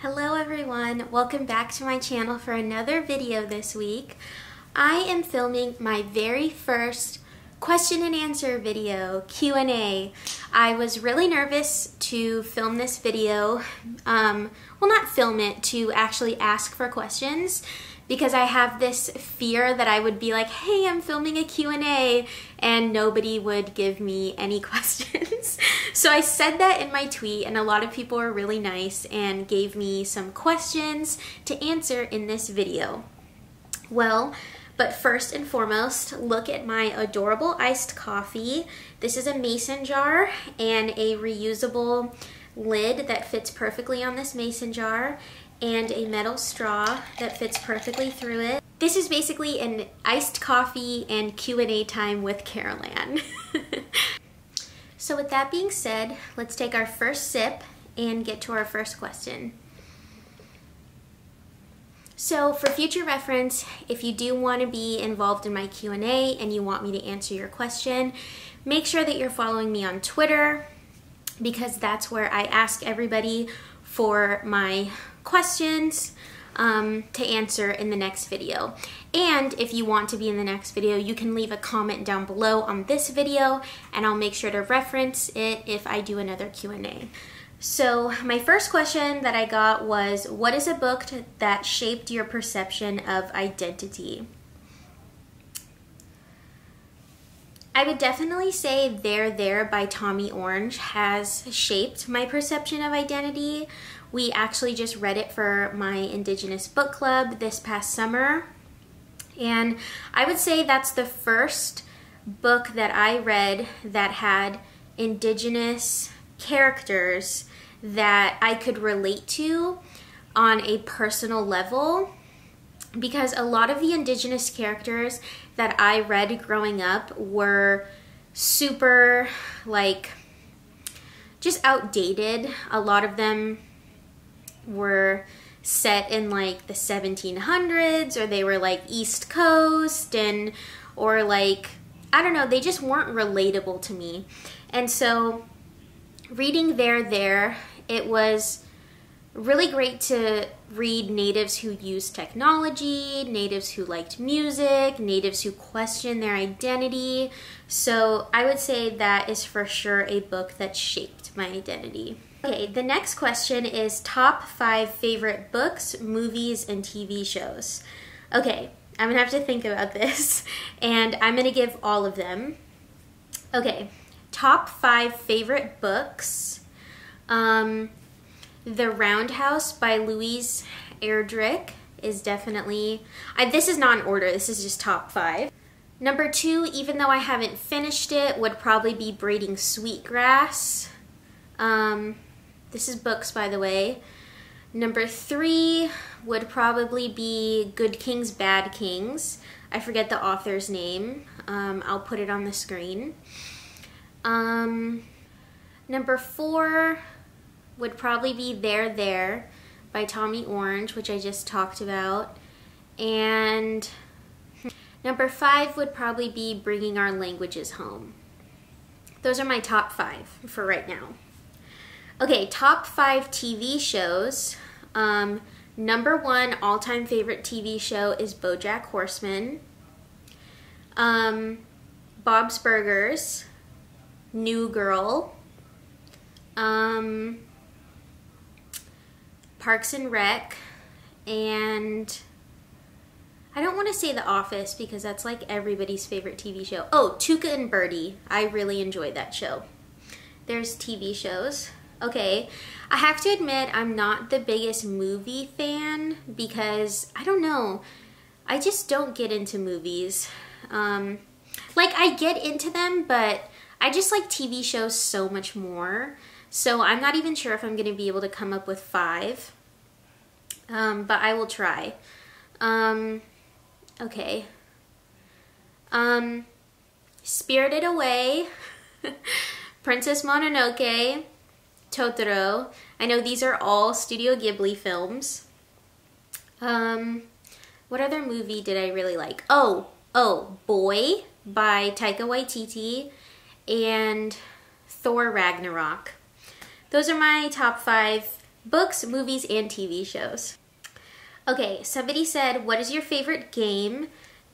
Hello everyone, welcome back to my channel for another video this week. I am filming my very first question and answer video, Q&A. I was really nervous to film this video, well not film it, to actually ask for questions because I have this fear that I would be like, hey, I'm filming a Q&A and nobody would give me any questions. So I said that in my tweet and a lot of people were really nice and gave me some questions to answer in this video. Well, but first and foremost, look at my adorable iced coffee. This is a mason jar and a reusable lid that fits perfectly on this mason jar, and a metal straw that fits perfectly through it. This is basically an iced coffee and Q&A time with Carolann. So with that being said, let's take our first sip and get to our first question. So for future reference, if you do want to be involved in my Q&A and you want me to answer your question, make sure that you're following me on Twitter, because that's where I ask everybody for my questions to answer in the next video. And if you want to be in the next video, you can leave a comment down below on this video and I'll make sure to reference it if I do another Q&A. So my first question that I got was, what is a book that shaped your perception of identity? I would definitely say There by Tommy Orange has shaped my perception of identity. We actually just read it for my Indigenous book club this past summer. And I would say that's the first book that I read that had Indigenous characters that I could relate to on a personal level, because a lot of the Indigenous characters that I read growing up were super, like, just outdated. A lot of them were set in like the 1700s, or they were like East Coast, and or like, I don't know, they just weren't relatable to me. And so reading There, it was really great to read natives who used technology, natives who liked music, natives who questioned their identity. So I would say that is for sure a book that shaped my identity. Okay, the next question is top 5 favorite books, movies, and TV shows. Okay, I'm gonna have to think about this, and I'm gonna give all of them. Okay, top 5 favorite books. The Roundhouse by Louise Erdrich is definitely, this is not in order, this is just top 5. Number 2, even though I haven't finished it, would probably be Braiding Sweetgrass. This is books, by the way. Number 3 would probably be Good Kings, Bad Kings. I forget the author's name. I'll put it on the screen. Number 4 would probably be There by Tommy Orange, which I just talked about. And number 5 would probably be Bringing Our Languages Home. Those are my top 5 for right now. Okay, top 5 TV shows. Number 1 all-time favorite TV show is BoJack Horseman. Bob's Burgers, New Girl, Parks and Rec, and I don't want to say The Office because that's like everybody's favorite TV show. Oh, Tuca and Birdie. I really enjoyed that show. There's TV shows. Okay, I have to admit I'm not the biggest movie fan because, I don't know, I just don't get into movies. Like, I get into them, but I just like TV shows so much more. So I'm not even sure if I'm going to be able to come up with 5, but I will try. Okay. Spirited Away, Princess Mononoke, Totoro. I know these are all Studio Ghibli films. What other movie did I really like? Oh, Boy by Taika Waititi, and Thor Ragnarok. Those are my top 5 Books, movies, and TV shows. Okay, somebody said, what is your favorite game,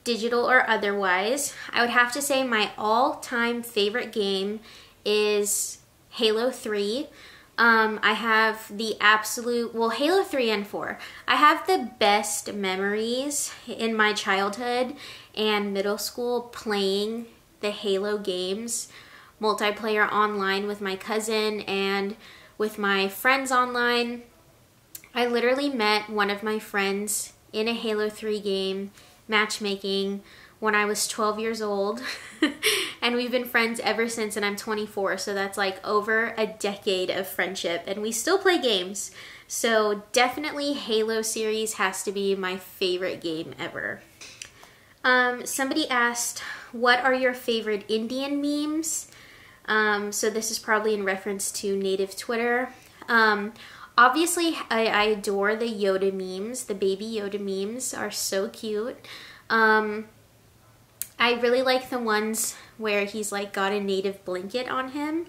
digital or otherwise? I would have to say my all-time favorite game is Halo 3. I have the absolute, well, Halo 3 and 4. I have the best memories in my childhood and middle school playing the Halo games, multiplayer online with my cousin and with my friends online. I literally met one of my friends in a Halo 3 game, matchmaking, when I was 12 years old. And we've been friends ever since, and I'm 24, so that's like over a decade of friendship, and we still play games. So definitely Halo series has to be my favorite game ever. Somebody asked, what are your favorite Indian memes? So this is probably in reference to native Twitter. Obviously, I adore the Yoda memes. The baby Yoda memes are so cute. I really like the ones where he's like got a native blanket on him.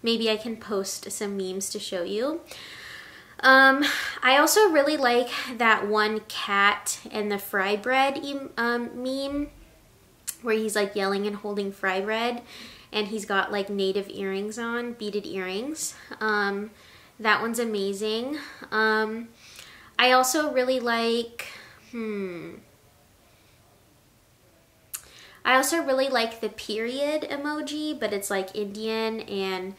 Maybe I can post some memes to show you. I also really like that one cat and the fry bread meme where he's like yelling and holding fry bread, and he's got like native earrings on, beaded earrings. That one's amazing. I also really like, I also really like the period emoji, but it's like Indian and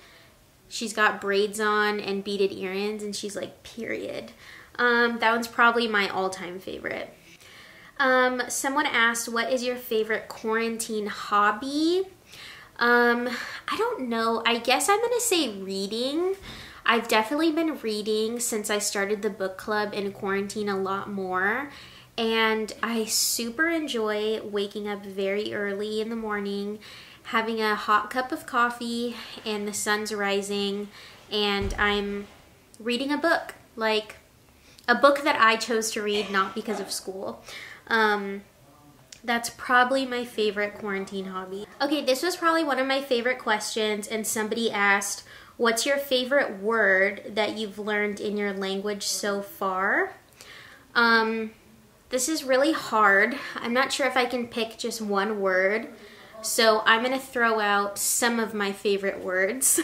she's got braids on and beaded earrings and she's like, period. That one's probably my all-time favorite. Someone asked, what is your favorite quarantine hobby? I don't know. I guess I'm gonna say reading. I've definitely been reading since I started the book club in quarantine a lot more, and I super enjoy waking up very early in the morning, having a hot cup of coffee and the sun's rising, and I'm reading a book, like a book that I chose to read, not because of school. That's probably my favorite quarantine hobby. Okay, this was probably one of my favorite questions, and somebody asked, what's your favorite word that you've learned in your language so far? This is really hard. I'm not sure if I can pick just one word, so I'm gonna throw out some of my favorite words.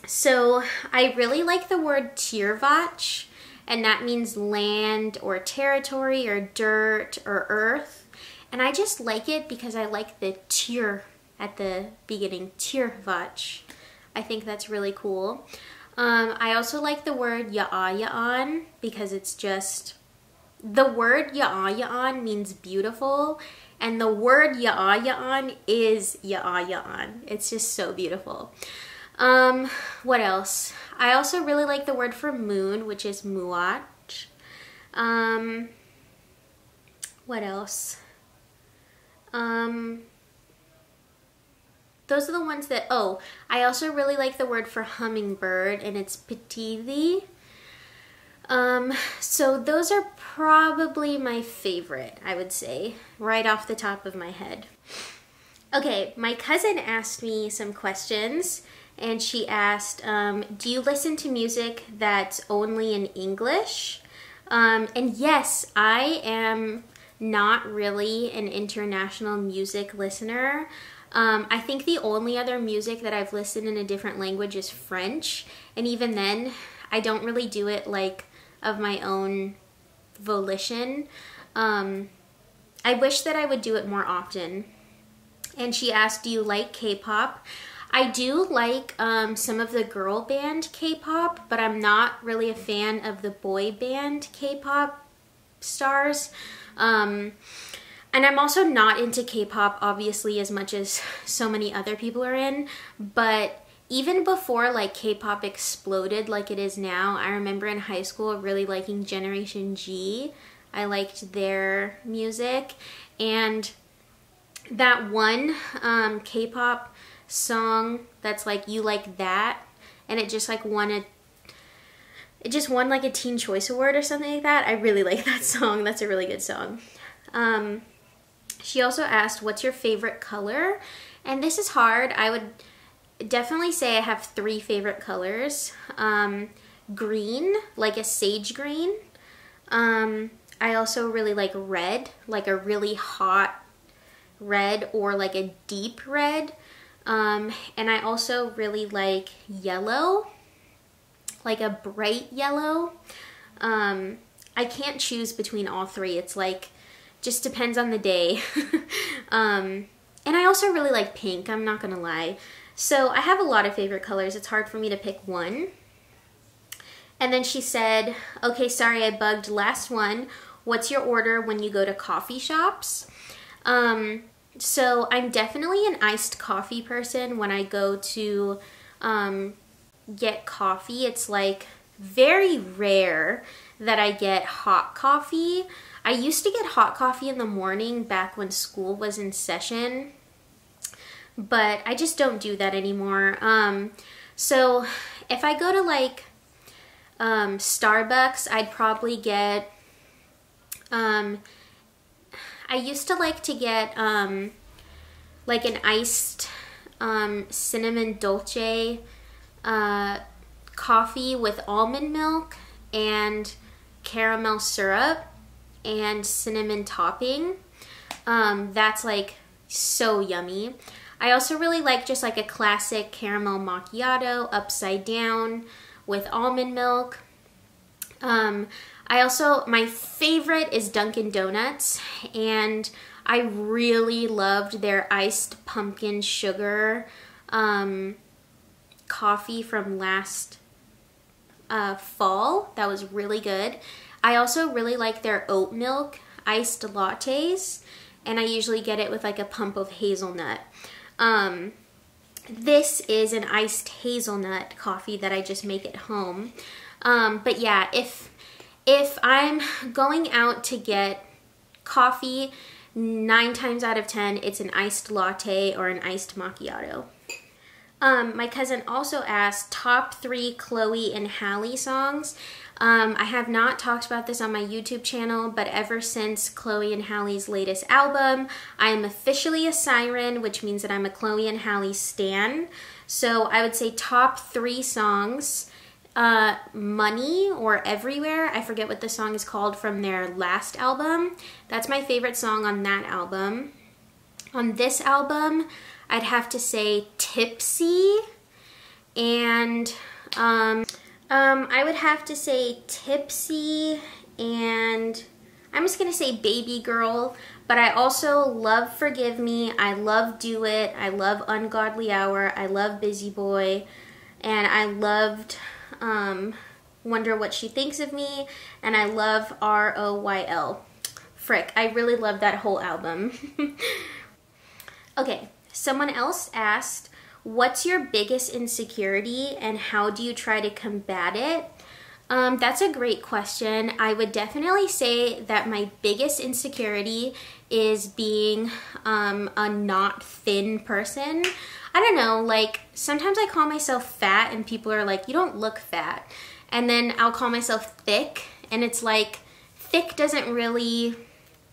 So I really like the word tirvach, and that means land or territory or dirt or earth. And I just like it because I like the tir at the beginning, tirvach. I think that's really cool. I also like the word ya'an because it's just, the word ya'an means beautiful, and the word ya'an is ya'an. It's just so beautiful. What else? I also really like the word for moon, which is muach. What else? Those are the ones that, oh, I also really like the word for hummingbird, and it's petili. So those are probably my favorite, I would say, right off the top of my head. Okay, my cousin asked me some questions, and she asked, do you listen to music that's only in English? And yes, I am not really an international music listener. I think the only other music that I've listened in a different language is French, and even then, I don't really do it like of my own volition. I wish that I would do it more often. And she asked, do you like K-pop? I do like some of the girl band K-pop, but I'm not really a fan of the boy band K-pop stars. And I'm also not into K-pop, obviously, as much as so many other people are in, but even before like K-pop exploded like it is now, I remember in high school really liking Generation G. I liked their music, and that one K-pop song that's like You Like That, and it just like won like a Teen Choice Award or something like that. I really like that song. That's a really good song. She also asked, what's your favorite color? And this is hard. I would definitely say I have 3 favorite colors. Green, like a sage green. I also really like red, like a really hot red or like a deep red. And I also really like yellow, like a bright yellow. I can't choose between all 3. It's like, just depends on the day. And I also really like pink, I'm not gonna lie. So I have a lot of favorite colors. It's hard for me to pick one. And then she said, okay, sorry I bugged, last one. What's your order when you go to coffee shops? So I'm definitely an iced coffee person when I go to get coffee. It's like very rare that I get hot coffee. I used to get hot coffee in the morning back when school was in session, but I just don't do that anymore. So if I go to like Starbucks, I'd probably get, I used to like to get like an iced cinnamon dolce coffee with almond milk and caramel syrup and cinnamon topping. That's like so yummy. I also really like just like a classic caramel macchiato upside down with almond milk. My favorite is Dunkin' Donuts, and I really loved their iced pumpkin sugar coffee from last fall. That was really good. I also really like their oat milk iced lattes, and I usually get it with like a pump of hazelnut. This is an iced hazelnut coffee that I just make at home. But yeah, if I'm going out to get coffee, 9 times out of 10, it's an iced latte or an iced macchiato. My cousin also asked top 3 Chloe and Halle songs. I have not talked about this on my YouTube channel, but ever since Chloe and Halle's latest album, I am officially a siren, which means that I'm a Chloe and Halle stan. So I would say top 3 songs. Money or Everywhere, I forget what the song is called from their last album. That's my favorite song on that album. On this album, I'd have to say Tipsy, and I would have to say Tipsy, and I'm just gonna say Baby Girl, but I also love Forgive Me, I love Do It, I love Ungodly Hour, I love Busy Boy, and I loved Wonder What She Thinks of Me, and I love ROYL. Frick, I really love that whole album. Okay, someone else asked, what's your biggest insecurity and how do you try to combat it? That's a great question. I would definitely say that my biggest insecurity is being a not thin person. I don't know, like sometimes I call myself fat and people are like, you don't look fat. And then I'll call myself thick and it's like, thick doesn't really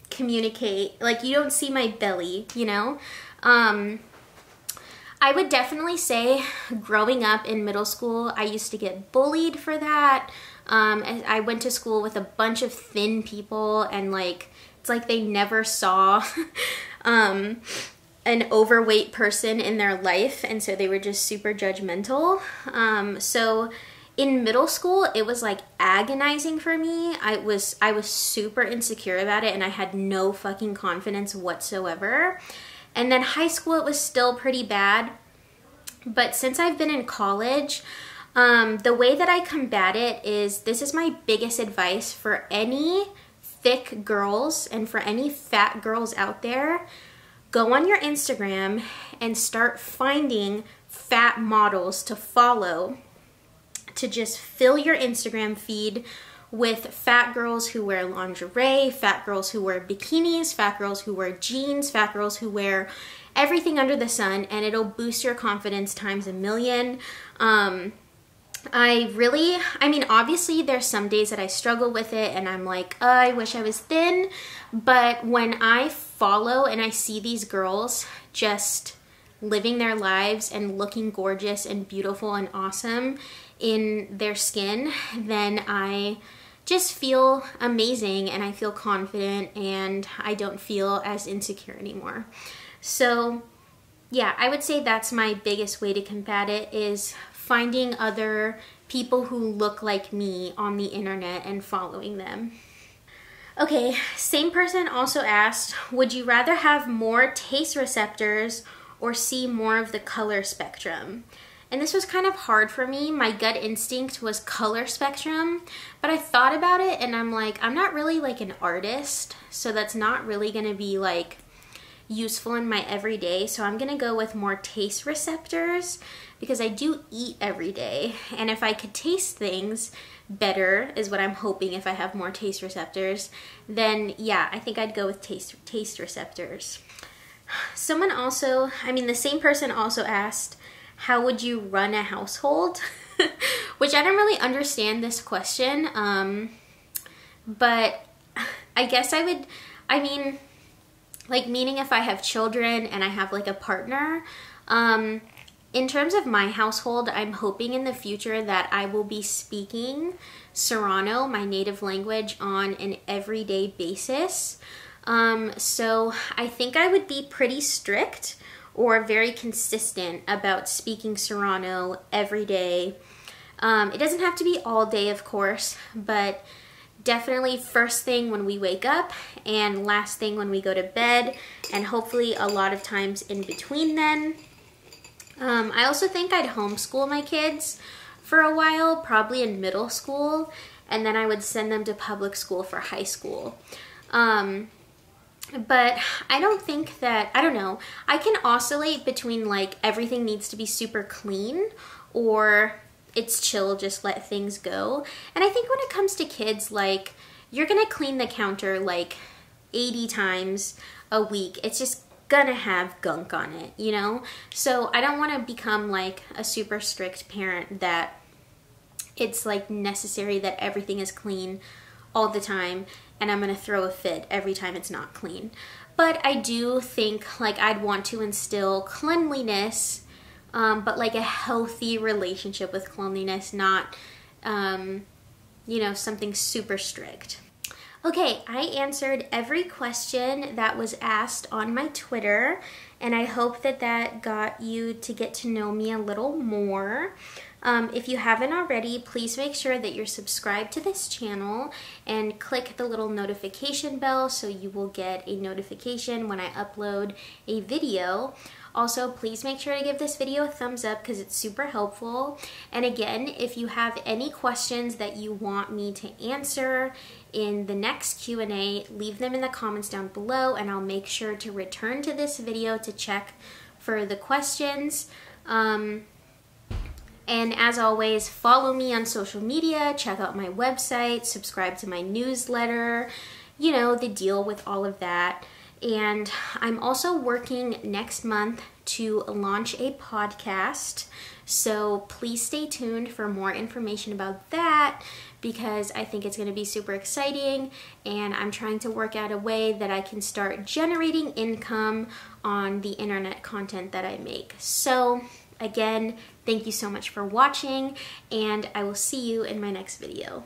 communicate. Like you don't see my belly, you know? I would definitely say growing up in middle school, I used to get bullied for that. I went to school with a bunch of thin people and like, it's like they never saw an overweight person in their life, and so they were just super judgmental. So in middle school, it was like agonizing for me. I was super insecure about it and I had no fucking confidence whatsoever. And then high school, it was still pretty bad. But since I've been in college, the way that I combat it is, this is my biggest advice for any thick girls and for any fat girls out there. Go on your Instagram and start finding fat models to follow, to just fill your Instagram feed with fat girls who wear lingerie, fat girls who wear bikinis, fat girls who wear jeans, fat girls who wear everything under the sun, and it'll boost your confidence times a million. I mean, obviously there's some days that I struggle with it and I'm like, oh, I wish I was thin. But when I follow and I see these girls just living their lives and looking gorgeous and beautiful and awesome in their skin, then I just feel amazing and I feel confident and I don't feel as insecure anymore. So yeah, I would say that's my biggest way to combat it, is finding other people who look like me on the internet and following them. Okay, same person also asked, would you rather have more taste receptors or see more of the color spectrum? And this was kind of hard for me. My gut instinct was color spectrum, but I thought about it and I'm like, I'm not really like an artist, so that's not really gonna be like useful in my everyday. So I'm gonna go with more taste receptors because I do eat every day. And if I could taste things better, is what I'm hoping if I have more taste receptors, then yeah, I think I'd go with taste receptors. Someone also, the same person also asked, how would you run a household? Which I don't really understand this question, but I guess I would, meaning if I have children and I have like a partner, in terms of my household, I'm hoping in the future that I will be speaking Serrano, my native language, on an everyday basis. So I think I would be pretty strict or very consistent about speaking Serrano every day. It doesn't have to be all day, of course, but definitely first thing when we wake up and last thing when we go to bed, and hopefully a lot of times in between then. I also think I'd homeschool my kids for a while, probably in middle school, and then I would send them to public school for high school. But I don't think that, I don't know, I can oscillate between like everything needs to be super clean or it's chill, just let things go. And I think when it comes to kids, like, you're gonna clean the counter like 80 times a week. It's just gonna have gunk on it, you know? So I don't wanna become like a super strict parent that it's like necessary that everything is clean all the time and I'm gonna throw a fit every time it's not clean. But I do think like I'd want to instill cleanliness, but like a healthy relationship with cleanliness, not, something super strict. Okay, I answered every question that was asked on my Twitter, and I hope that that got you to get to know me a little more. If you haven't already, please make sure that you're subscribed to this channel and click the little notification bell so you will get a notification when I upload a video. Also, please make sure to give this video a thumbs up because it's super helpful. And again, if you have any questions that you want me to answer in the next Q&A, leave them in the comments down below and I'll make sure to return to this video to check for the questions. And as always, follow me on social media, check out my website, subscribe to my newsletter, you know, the deal with all of that. And I'm also working next month to launch a podcast, so please stay tuned for more information about that because I think it's going to be super exciting and I'm trying to work out a way that I can start generating income on the internet content that I make. So again, thank you so much for watching and I will see you in my next video.